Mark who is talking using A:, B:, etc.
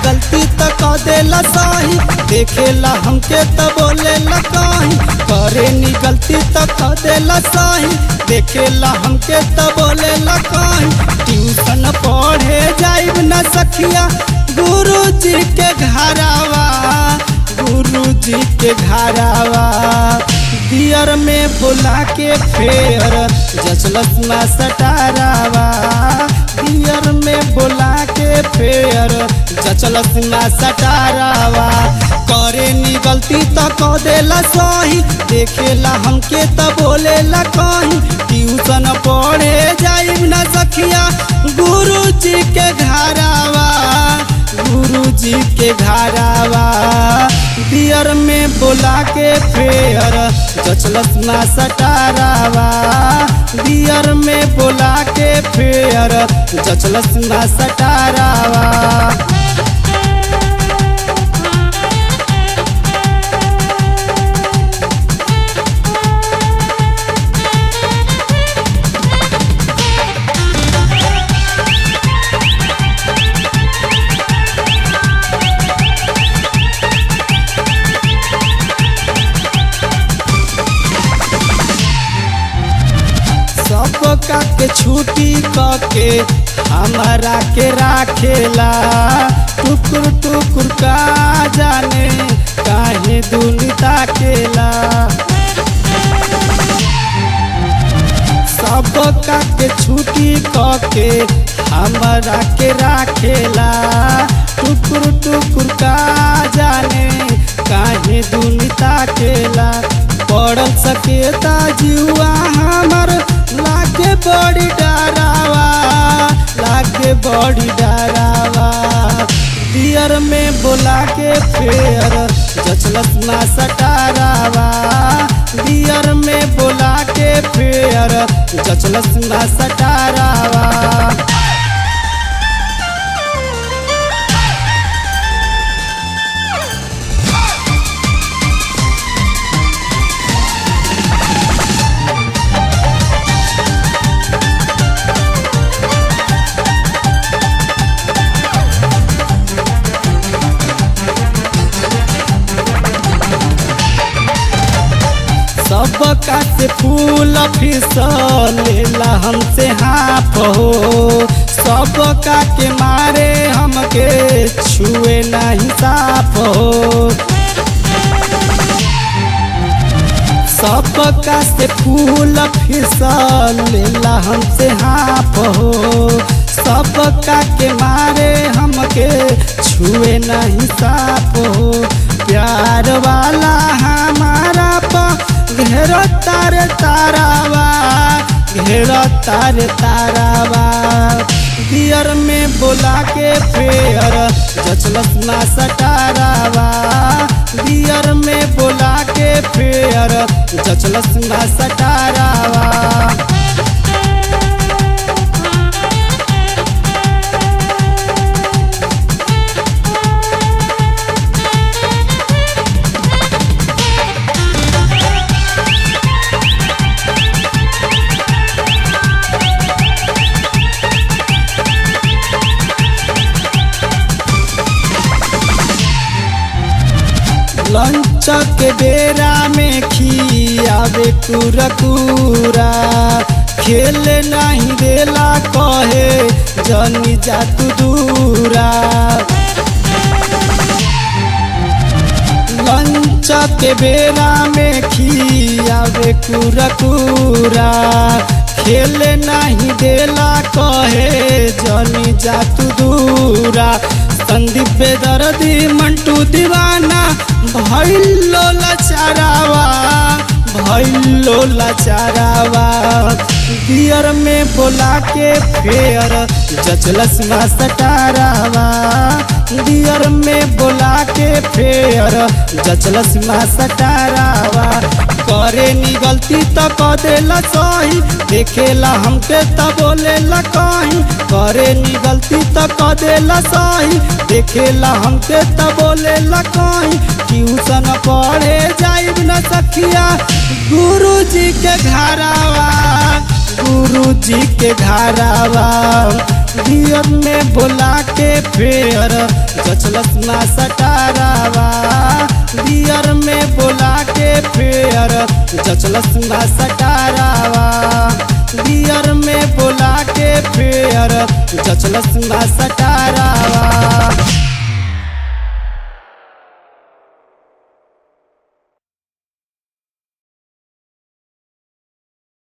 A: गलती तो कह देला सही, देखेला हमके तो बोलेला कहीं। करे नी गलती तो कह देला सही, देखेला हमके तो बोलेला कहीं। ट्यूशन पढ़े जाइब न सखिया गुरुजी के घरावा, गुरुजी के घरावा। दियर में बुला के फेर जचलस ना सटारावा, दियर में बुला के फेर जचलस ना सटारावा। करे नी गलती तो कह देला सही, देखेला हमके तो बोलेला कहीं। ट्यूशन पढ़े जाइब न सखिया गुरुजी के घरावा, गुरुजी के घरावा। दियर में बुला के फेर जचलस ना सटारावा, दियर में बुला के फेर जचलस ना सटारावा। सबका के छुट्टी के हमारा के राखेला, टुकुर टुकुर का जाने काहे दुनिया केला। सबका के छुट्टी के हमारा के राखेला, टुकुर टुकुर का जाने काहे दुनिया केला। पढ़ल सकेता जुआ हमर लागे बड़ी डरावा, लागे बड़ी डरावा। दियर में बुला के फेर जचलस ना सटारावा, दियर में बुला के फेर जचलस ना सटारावा। सबका से फूल फिसलेला हमसे हाफ हो, सबका के मारे हमके छुए नहीं साफ हो। सबका से फूल फिसलेला हमसे हाफ हो, सबका के मारे हमके छुए नहीं साफ हो। प्यार वाला हमारा घेर तारे तारावा, घेर तारे तारावा। दियर में बुला के फेर जचलस ना सटारावा, दियर में बुला के फेर जचलस ना सटारावा। लंच के बेरा में खियावे कुरकुरा, खेले नहीं देला कहे जनी जा तू दूरा। लंच के बेरा में खियावे कुरकुरा, खेले नहीं देला कहे जनी जा तू दूरा। संदीप बेदर्दी मंटू दीवाना भइलो लचारावा, भइलो लाचारावा बियर में बोला के फेयर जचलस मास्टरावा बियर में बोला के फेयर जचलस मास्टरावा करे नी गलती त क देला सही देखेला हमके त बोलेला कहीं करे नी गलती त क देला सही देखेला हमके त बोलेला कहीं ट्यूशन पढ़े जाइब न सखिया गुरुजी के घरावा गुरुजी के घरावा बियर में बोला के फेयर जचलस मास्टरावा बियर में बोला के फेयर जचलस मास्टरावा बियर में बोला के फेयर जचलस मास्टरावा।